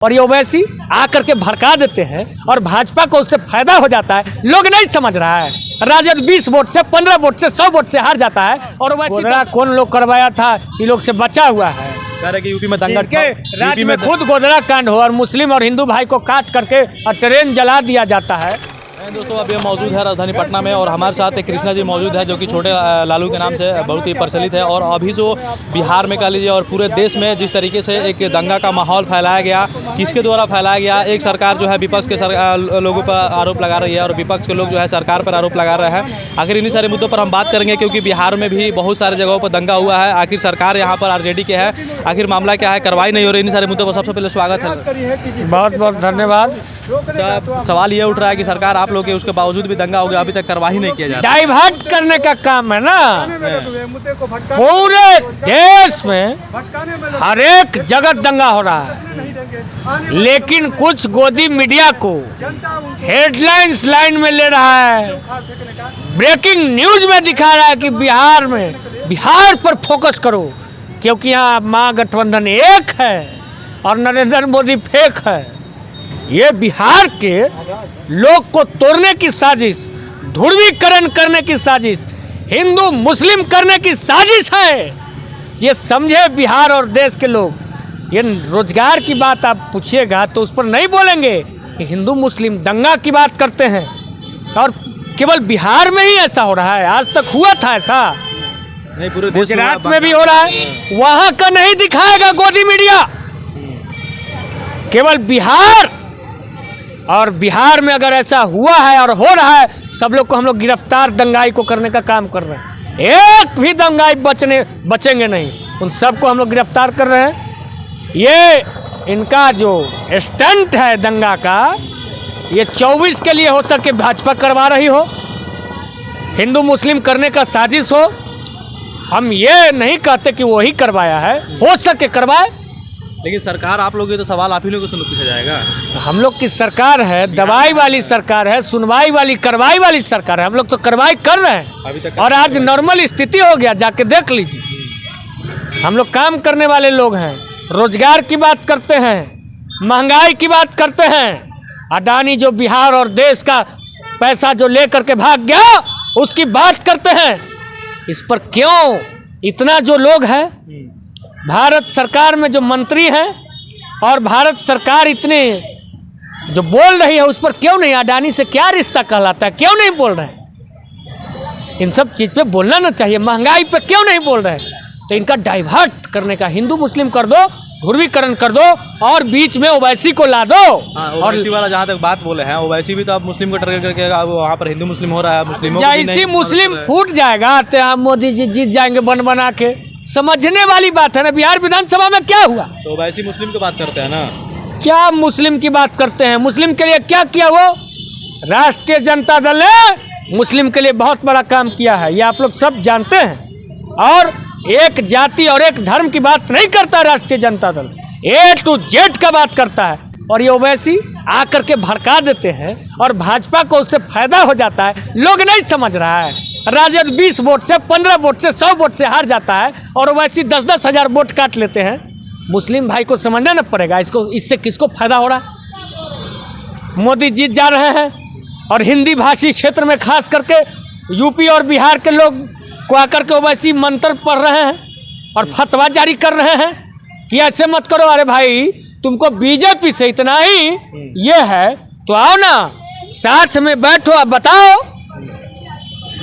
और ये ओवैसी आकर के भड़का देते हैं और भाजपा को उससे फायदा हो जाता है। लोग नहीं समझ रहा है, राजद 20 वोट से 15 वोट से 100 वोट से हार जाता है। और ओवैसी कौन लोग करवाया था, ये लोग से बचा हुआ है। कह रहे कि यूपी में दंगा के राज्य में खुद गोदरा कांड हो और मुस्लिम और हिंदू भाई को काट करके और ट्रेन जला दिया जाता है। दोस्तों अभी हम मौजूद है राजधानी पटना में और हमारे साथ एक कृष्णा जी मौजूद है जो कि छोटे लालू के नाम से बहुत ही प्रचलित है। और अभी जो बिहार में कह लीजिए और पूरे देश में जिस तरीके से एक दंगा का माहौल फैलाया गया, किसके द्वारा फैलाया गया, एक सरकार जो है विपक्ष के लोगों पर आरोप लगा रही है और विपक्ष के लोग जो है सरकार पर आरोप लगा रहे हैं। आखिर इन्हीं सारे मुद्दों पर हम बात करेंगे क्योंकि बिहार में भी बहुत सारे जगहों पर दंगा हुआ है। आखिर सरकार यहाँ पर आरजेडी के है, आखिर मामला क्या है, कार्रवाई नहीं हो रही। इन सारे मुद्दों पर सबसे पहले स्वागत है, बहुत बहुत धन्यवाद। सवाल ये उठ रहा है कि सरकार आप लोग के उसके बावजूद भी दंगा हो गया, अभी तक कार्रवाई नहीं किया जा रहा। डाइवर्ट करने का काम है ना, पूरे देश में हर एक जगह दंगा हो रहा है, लेकिन कुछ गोदी मीडिया को हेडलाइंस लाइन में ले रहा है, ब्रेकिंग न्यूज में दिखा रहा है कि बिहार पर फोकस करो क्योंकि यहाँ महागठबंधन एक है और नरेंद्र मोदी फेक है। ये बिहार के लोग को तोड़ने की साजिश, ध्रुवीकरण करने की साजिश, हिंदू मुस्लिम करने की साजिश है। ये समझे बिहार और देश के लोग। ये रोजगार की बात आप पूछिएगा तो उस पर नहीं बोलेंगे, हिंदू मुस्लिम दंगा की बात करते हैं। और केवल बिहार में ही ऐसा हो रहा है, आज तक हुआ था ऐसा नहीं, पूरे गुजरात में भी हो रहा है। वहां का नहीं दिखाएगा गोदी मीडिया, केवल बिहार। और बिहार में अगर ऐसा हुआ है और हो रहा है, सब लोग को हम लोग गिरफ्तार दंगाई को करने का काम कर रहे हैं। एक भी दंगाई बचेंगे नहीं, उन सबको हम लोग गिरफ्तार कर रहे हैं। ये इनका जो स्टंट है दंगा का, ये 24 के लिए हो सके भाजपा करवा रही हो, हिंदू मुस्लिम करने का साजिश हो। हम ये नहीं कहते कि वही करवाया है, हो सके करवाए, लेकिन सरकार आप लोग, तो सवाल आप ही लोगों से पूछा जाएगा। हम लोग की सरकार है, दवाई वाली सरकार है, सुनवाई वाली कार्रवाई वाली सरकार है। हम लोग तो कार्रवाई कर रहे हैं अभी तक, और आज नॉर्मल स्थिति हो गया, जाके देख लीजिए। हम लोग काम करने वाले लोग हैं, रोजगार की बात करते हैं, महंगाई की बात करते हैं। अडानी जो बिहार और देश का पैसा जो लेकर के भाग गया, उसकी बात करते हैं। इस पर क्यों इतना जो लोग हैं, भारत सरकार में जो मंत्री हैं और भारत सरकार इतने जो बोल रही है, उस पर क्यों नहीं, अडानी से क्या रिश्ता कहलाता है, क्यों नहीं बोल रहे हैं? इन सब चीज़ पे बोलना ना चाहिए। महंगाई पे क्यों नहीं बोल रहे हैं? तो इनका डाइवर्ट करने का, हिंदू मुस्लिम कर दो, ध्रुवीकरण कर दो और बीच में ओवैसी को ला दो। और ओवैसी वाला जहाँ तक बात बोले हैं, ओवैसी भी तो अब मुस्लिम को टारगेट करके वहाँ पर हिंदू मुस्लिम हो रहा है। मुस्लिमों जैसी मुस्लिम फूट जाएगा तो मोदी जी जीत जाएंगे बन बना के। समझने वाली बात है ना। बिहार विधानसभा में क्या हुआ? तो ओवैसी मुस्लिम की बात करते हैं ना, क्या मुस्लिम की बात करते हैं? मुस्लिम के लिए क्या किया? वो राष्ट्रीय जनता दल ने मुस्लिम के लिए बहुत बड़ा काम किया है, ये आप लोग सब जानते हैं। और एक जाति और एक धर्म की बात नहीं करता राष्ट्रीय Janata Dal, A to Z का बात करता है। और ये ओवैसी आकर के भड़का देते हैं और भाजपा को उससे फायदा हो जाता है। लोग नहीं समझ रहा है, राजद 20 वोट से 15 वोट से 100 वोट से हार जाता है और ओवैसी 10-10 हज़ार वोट काट लेते हैं। मुस्लिम भाई को समझना न पड़ेगा इससे किसको फायदा हो रहा है। मोदी जीत जा रहे हैं और हिंदी भाषी क्षेत्र में खास करके यूपी और बिहार के लोग को आकर के ओवैसी मंत्र पढ़ रहे हैं और फतवा जारी कर रहे हैं कि ऐसे मत करो। अरे भाई, तुमको बीजेपी से इतना ही ये है तो आओ ना, साथ में बैठो, अब बताओ।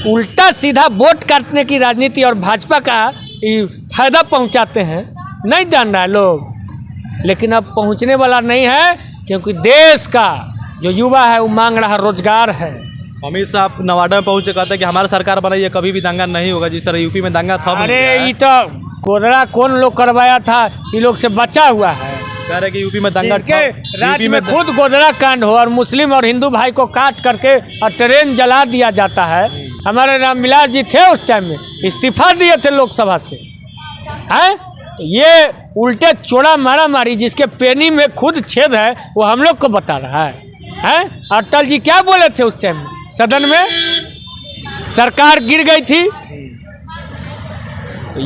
उल्टा सीधा वोट काटने की राजनीति और भाजपा का फायदा पहुंचाते हैं। नहीं जान रहा है लोग, लेकिन अब पहुंचने वाला नहीं है क्योंकि देश का जो युवा है वो मांग रहा रोजगार है। अमित शाह नवादा में पहुंचे, कहते हैं कि हमारी सरकार बनाई है, कभी भी दंगा नहीं होगा जिस तरह यूपी में दंगा था। अरे ये तो गोदरा कौन लोग करवाया था, ये लोग से बचा हुआ है। कह रहे कि यूपी में दंगा के राज्य में खुद गोदरा कांड हो और मुस्लिम और हिंदू भाई को काट करके और ट्रेन जला दिया जाता है। हमारे रामविलास जी थे उस टाइम में, इस्तीफा दिए थे लोकसभा से। हैं तो ये उल्टे चोड़ा मारा मारी जिसके पेनी में खुद छेद है वो हम लोग को बता रहा है। अटल जी क्या बोले थे उस टाइम में सदन में? सरकार गिर गई थी।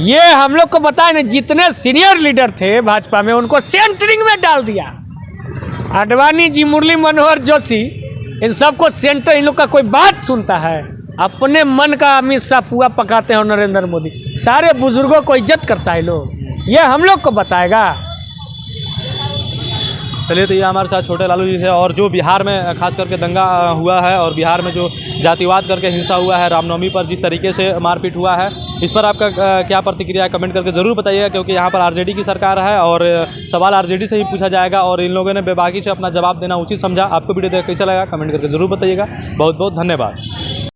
ये हम लोग को बताए ना, जितने सीनियर लीडर थे भाजपा में उनको सेंटरिंग में डाल दिया। आडवाणी जी, मुरली मनोहर जोशी, इन सबको सेंटर, इन लोग का कोई बात सुनता है? अपने मन का अमित शाह पुआ पकाते हैं, नरेंद्र मोदी सारे बुजुर्गों को इज्जत करता है लोग, ये हम लोग को बताएगा। चलिए, तो ये हमारे साथ छोटे लालू जी थे। और जो बिहार में खास करके दंगा हुआ है और बिहार में जो जातिवाद करके हिंसा हुआ है, रामनवमी पर जिस तरीके से मारपीट हुआ है, इस पर आपका क्या प्रतिक्रिया है कमेंट करके ज़रूर बताइएगा, क्योंकि यहाँ पर आरजेडी की सरकार है और सवाल आरजेडी से ही पूछा जाएगा और इन लोगों ने बेबाकी से अपना जवाब देना उचित समझा। आपको वीडियो देख कैसा लगा कमेंट करके ज़रूर बताइएगा। बहुत बहुत धन्यवाद।